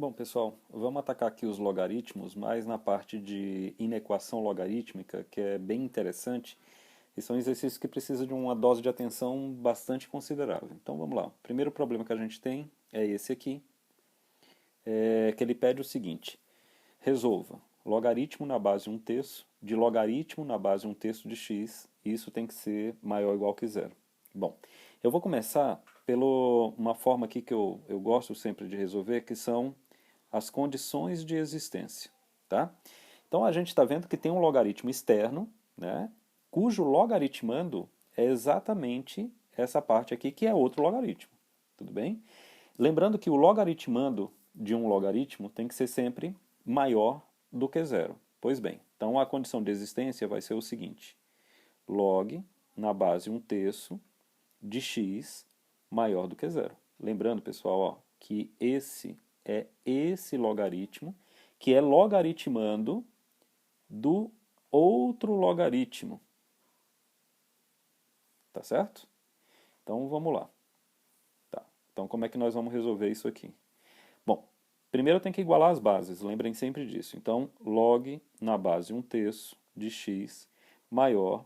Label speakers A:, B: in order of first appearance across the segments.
A: Bom, pessoal, vamos atacar aqui os logaritmos, mais na parte de inequação logarítmica, que é bem interessante, e são exercícios que precisam de uma dose de atenção bastante considerável. Então vamos lá. O primeiro problema que a gente tem é esse aqui, que ele pede o seguinte: resolva logaritmo na base 1/3 de logaritmo na base 1/3 de x, e isso tem que ser maior ou igual que zero. Bom, eu vou começar pela uma forma aqui que eu gosto sempre de resolver, que são as condições de existência, tá? Então a gente está vendo que tem um logaritmo externo, né, cujo logaritmando é exatamente essa parte aqui, que é outro logaritmo, tudo bem? Lembrando que o logaritmando de um logaritmo tem que ser sempre maior do que zero. Pois bem, então a condição de existência vai ser o seguinte: log na base 1/3 de x maior do que zero. Lembrando, pessoal, ó, que esse é esse logaritmo que é logaritmando do outro logaritmo. Tá certo? Então vamos lá. Tá. Então como é que nós vamos resolver isso aqui? Bom, primeiro eu tenho que igualar as bases, lembrem sempre disso. Então, log na base 1/3 de x maior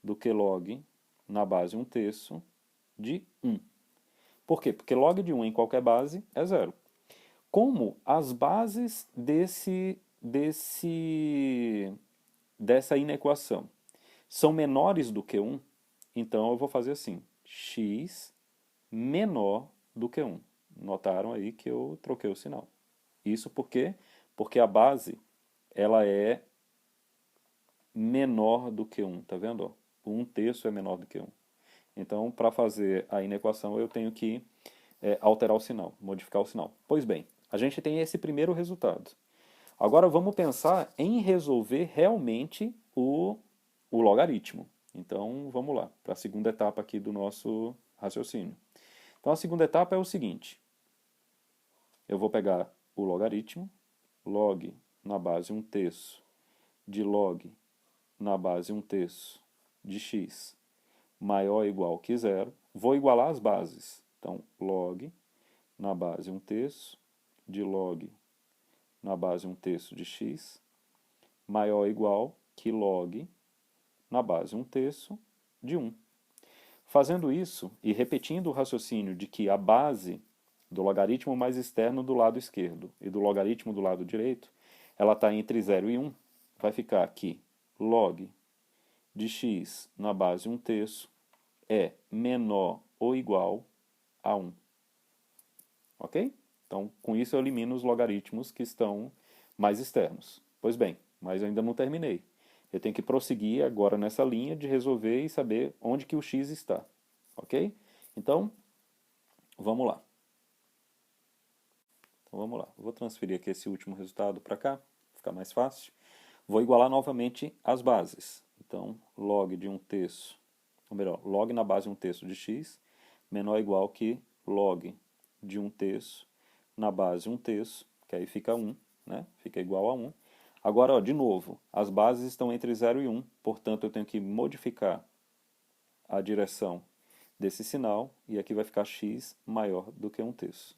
A: do que log na base 1/3 de 1. Por quê? Porque log de 1 em qualquer base é zero. Como as bases dessa inequação são menores do que 1, então eu vou fazer assim: x menor do que 1. Notaram aí que eu troquei o sinal. Isso por quê? Porque a base ela é menor do que 1, tá vendo? Ó, o 1/3 é menor do que 1. Então, para fazer a inequação, eu tenho que alterar o sinal, modificar o sinal. Pois bem, a gente tem esse primeiro resultado. Agora vamos pensar em resolver realmente o logaritmo. Então, vamos lá, para a segunda etapa aqui do nosso raciocínio. Então, a segunda etapa é o seguinte: eu vou pegar o logaritmo, log na base 1/3 de log na base 1/3 de x maior ou igual que zero. Vou igualar as bases. Então, log na base 1/3 de log na base 1/3 de x maior ou igual que log na base 1/3 de 1. Fazendo isso e repetindo o raciocínio de que a base do logaritmo mais externo do lado esquerdo e do logaritmo do lado direito, ela está entre 0 e 1, vai ficar aqui log de x na base 1/3 é menor ou igual a 1. Ok? Então, com isso eu elimino os logaritmos que estão mais externos. Pois bem, mas eu ainda não terminei. Eu tenho que prosseguir agora nessa linha de resolver e saber onde que o x está. Ok? Então, vamos lá. Então, vamos lá. Eu vou transferir aqui esse último resultado para cá, ficar mais fácil. Vou igualar novamente as bases. Então, log de 1/3, ou melhor, log na base 1/3 de x menor ou igual que log de 1/3 na base 1/3, que aí fica 1, né? Fica igual a 1. Agora, ó, de novo, as bases estão entre 0 e 1, portanto eu tenho que modificar a direção desse sinal, e aqui vai ficar x maior do que 1/3.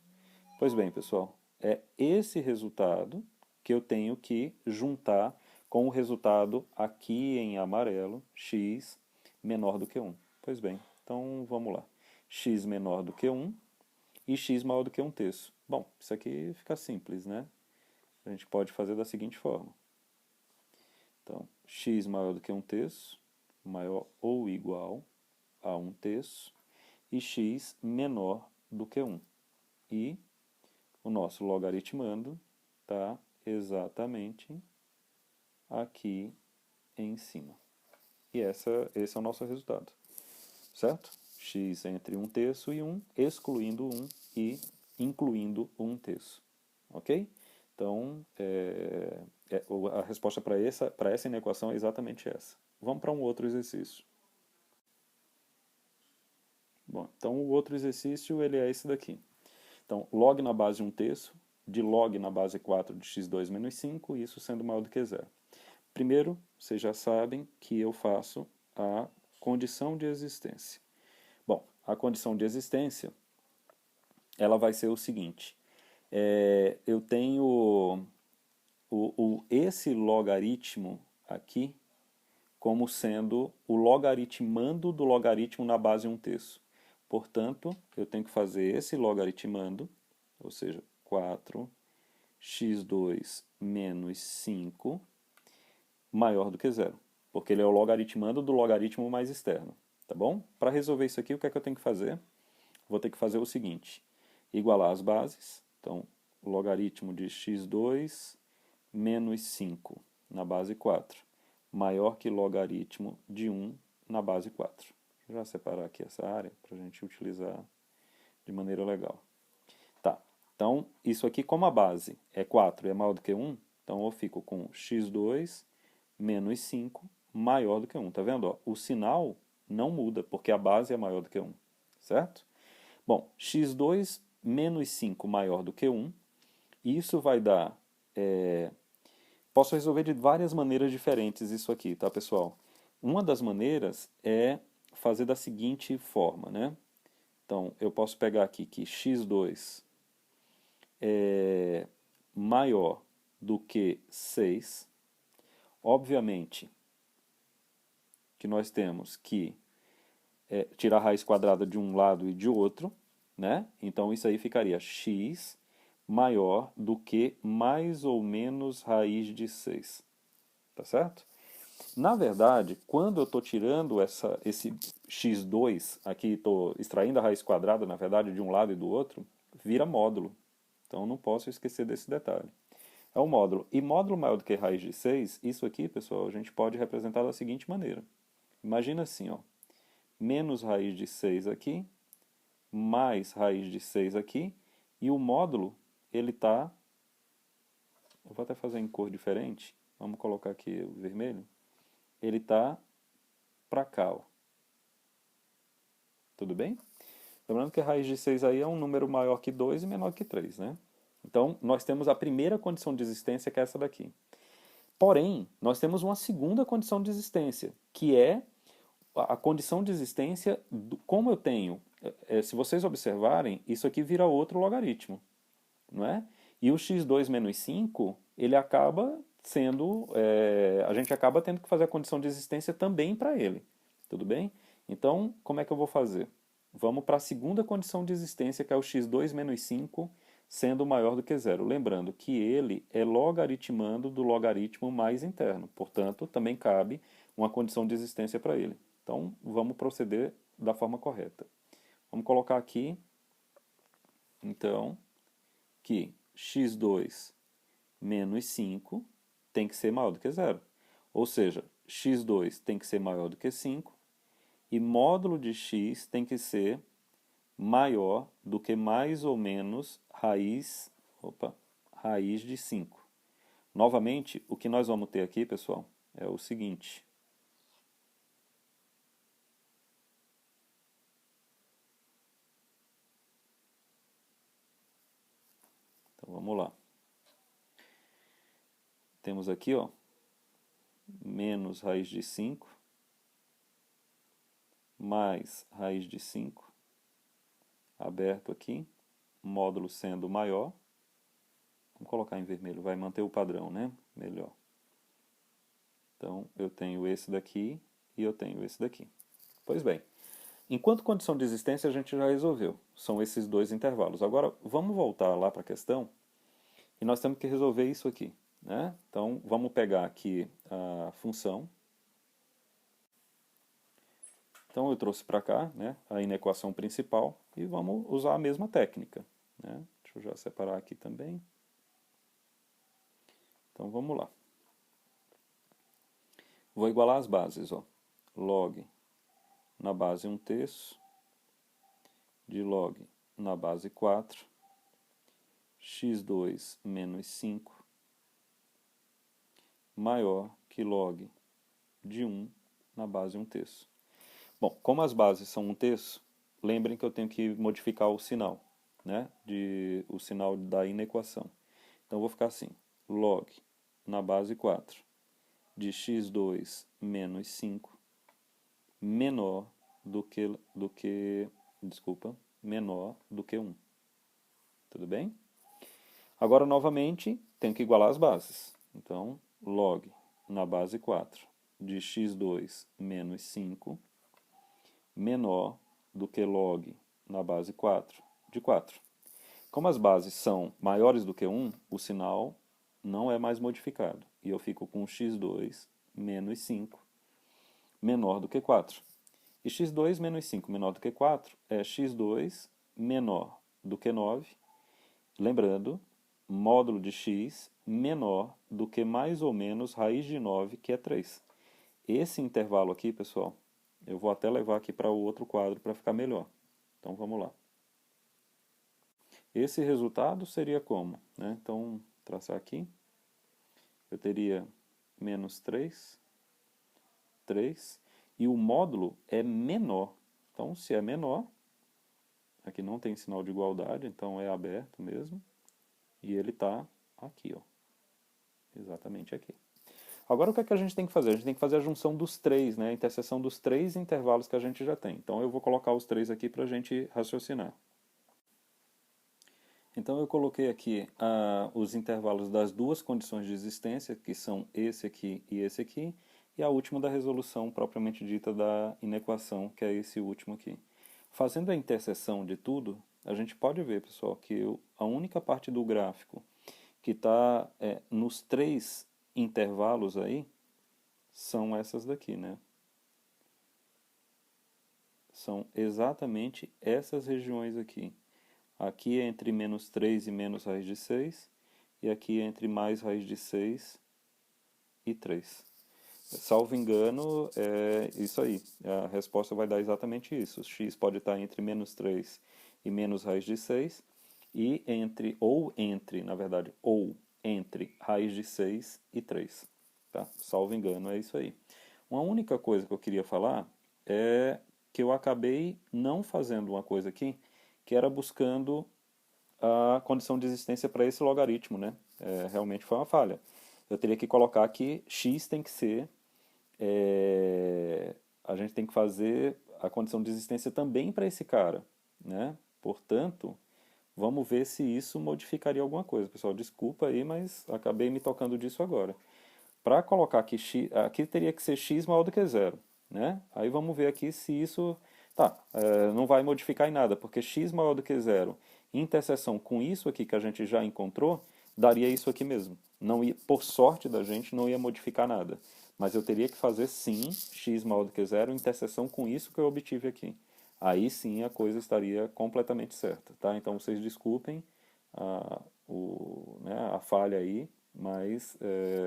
A: Pois bem, pessoal, é esse resultado que eu tenho que juntar com o resultado aqui em amarelo, x menor do que 1. Pois bem, então vamos lá. X menor do que 1 e x maior do que 1/3. Bom, isso aqui fica simples, né? A gente pode fazer da seguinte forma. Então, x maior do que 1/3, maior ou igual a 1/3, e x menor do que 1. E o nosso logaritmando está exatamente aqui em cima. E esse é o nosso resultado, certo? X entre 1/3 e 1, excluindo 1 e incluindo 1/3. Ok? Então, a resposta para essa inequação é exatamente essa. Vamos para um outro exercício. Bom, então o outro exercício ele é esse daqui. Então, log na base 1/3 de log na base 4 de x2 menos 5, isso sendo maior do que zero. Primeiro, vocês já sabem que eu faço a condição de existência. Bom, a condição de existência ela vai ser o seguinte. Eu tenho esse logaritmo aqui como sendo o logaritmando do logaritmo na base 1/3. Portanto, eu tenho que fazer esse logaritmando, ou seja, 4x2 menos 5 maior do que zero, porque ele é o logaritmando do logaritmo mais externo, tá bom? Para resolver isso aqui, o que é que eu tenho que fazer? Vou ter que fazer o seguinte, igualar as bases, então, logaritmo de x2 menos 5 na base 4, maior que logaritmo de 1 na base 4. Vou já separar aqui essa área para a gente utilizar de maneira legal. Tá, então isso aqui como a base é 4 e é maior do que 1, então eu fico com x2 menos 5 maior do que 1. Tá vendo? Ó, o sinal não muda, porque a base é maior do que 1, certo? Bom, x2 menos 5 maior do que 1, isso vai dar... posso resolver de várias maneiras diferentes isso aqui, tá, pessoal? Uma das maneiras é fazer da seguinte forma, né? Então, eu posso pegar aqui que x2 é maior do que 6. Obviamente que nós temos que tirar a raiz quadrada de um lado e de outro, né? Então isso aí ficaria x maior do que mais ou menos raiz de 6. Tá certo? Na verdade, quando eu estou tirando esse x2, aqui estou extraindo a raiz quadrada, na verdade, de um lado e do outro, vira módulo. Então não posso esquecer desse detalhe. É um módulo. E módulo maior do que raiz de 6, isso aqui, pessoal, a gente pode representar da seguinte maneira. Imagina assim, ó, menos raiz de 6 aqui, mais raiz de 6 aqui, e o módulo, ele está... Eu vou até fazer em cor diferente. Vamos colocar aqui o vermelho. Ele está para cá, ó. Tudo bem? Lembrando que a raiz de 6 aí é um número maior que 2 e menor que 3, né? Então, nós temos a primeira condição de existência, que é essa daqui. Porém, nós temos uma segunda condição de existência, que é a condição de existência, como eu tenho, se vocês observarem, isso aqui vira outro logaritmo, não é? E o x2 menos 5, ele acaba sendo, a gente acaba tendo que fazer a condição de existência também para ele, tudo bem? Então, como é que eu vou fazer? Vamos para a segunda condição de existência, que é o x2 menos 5 sendo maior do que zero. Lembrando que ele é logaritmando do logaritmo mais interno, portanto, também cabe uma condição de existência para ele. Então, vamos proceder da forma correta. Vamos colocar aqui, então, que x2 menos 5 tem que ser maior do que zero. Ou seja, x2 tem que ser maior do que 5 e módulo de x tem que ser maior do que mais ou menos raiz de 5. Novamente, o que nós vamos ter aqui, pessoal, é o seguinte. Então vamos lá. Temos aqui, ó, menos raiz de 5 mais raiz de 5 aberto aqui, módulo sendo maior. Vamos colocar em vermelho, vai manter o padrão, né? Melhor. Então, eu tenho esse daqui e eu tenho esse daqui. Pois bem, enquanto condição de existência a gente já resolveu. São esses dois intervalos. Agora, vamos voltar lá para a questão e nós temos que resolver isso aqui, né? Então, vamos pegar aqui a função. Então, eu trouxe para cá, né, a inequação principal e vamos usar a mesma técnica, né? Deixa eu já separar aqui também. Então, vamos lá. Vou igualar as bases, ó. Log na base 1/3 de log na base 4, x2 menos 5 maior que log de 1 na base 1/3. Bom, como as bases são 1/3, lembrem que eu tenho que modificar o sinal, né? O sinal da inequação. Então, eu vou ficar assim, log na base 4 de x2 menos 5 menor do que menor do que 1. Tudo bem? Agora, novamente, tenho que igualar as bases. Então, log na base 4 de x2 menos 5 menor do que log na base 4 de 4. Como as bases são maiores do que 1, o sinal não é mais modificado. E eu fico com x2 menos 5 menor do que 4. E x2 menos 5 menor do que 4 é x2 menor do que 9. Lembrando, módulo de x menor do que mais ou menos raiz de 9, que é 3. Esse intervalo aqui, pessoal, eu vou até levar aqui para o outro quadro para ficar melhor. Então, vamos lá. Esse resultado seria como? Né? Então, traçar aqui. Eu teria menos 3, 3, e o módulo é menor. Então, se é menor, aqui não tem sinal de igualdade, então é aberto mesmo. E ele está aqui, ó. Exatamente aqui. Agora, o que é que a gente tem que fazer? A gente tem que fazer a junção dos três, né? A interseção dos três intervalos que a gente já tem. Então, eu vou colocar os três aqui para a gente raciocinar. Então, eu coloquei aqui os intervalos das duas condições de existência, que são esse aqui, e a última da resolução propriamente dita da inequação, que é esse último aqui. Fazendo a interseção de tudo, a gente pode ver, pessoal, que a única parte do gráfico que está nos três intervalos aí são essas daqui, né? São exatamente essas regiões aqui. Aqui é entre menos 3 e menos raiz de 6, e aqui é entre mais raiz de 6 e 3. Salvo engano, é isso aí. A resposta vai dar exatamente isso. X pode estar entre menos 3 e menos raiz de 6, e na verdade, ou entre raiz de 6 e 3. Tá? Salvo engano, é isso aí. Uma única coisa que eu queria falar é que eu acabei não fazendo uma coisa aqui, que era buscando a condição de existência para esse logaritmo, né? Realmente foi uma falha. Eu teria que colocar que x tem que ser... a gente tem que fazer a condição de existência também para esse cara, né? Portanto, vamos ver se isso modificaria alguma coisa. Pessoal, desculpa aí, mas acabei me tocando disso agora. Para colocar aqui x, aqui teria que ser x maior do que zero, né? Aí vamos ver aqui se isso... Tá, não vai modificar em nada, porque x maior do que zero, em interseção com isso aqui que a gente já encontrou, daria isso aqui mesmo. Não ia, por sorte da gente, não ia modificar nada. Mas eu teria que fazer sim x maior do que zero em interseção com isso que eu obtive aqui. Aí sim a coisa estaria completamente certa, tá? Então vocês desculpem a falha aí, mas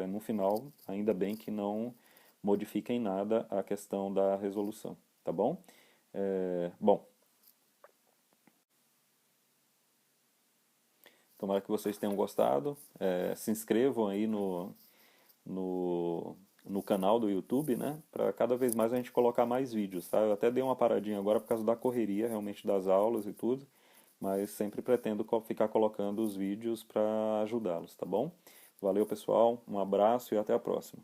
A: no final, ainda bem que não modifica em nada a questão da resolução, tá bom? Bom, tomara que vocês tenham gostado. Se inscrevam aí no canal do YouTube, né? Para cada vez mais a gente colocar mais vídeos, tá? Eu até dei uma paradinha agora por causa da correria, realmente, das aulas e tudo, mas sempre pretendo ficar colocando os vídeos para ajudá-los, tá bom? Valeu, pessoal, um abraço e até a próxima.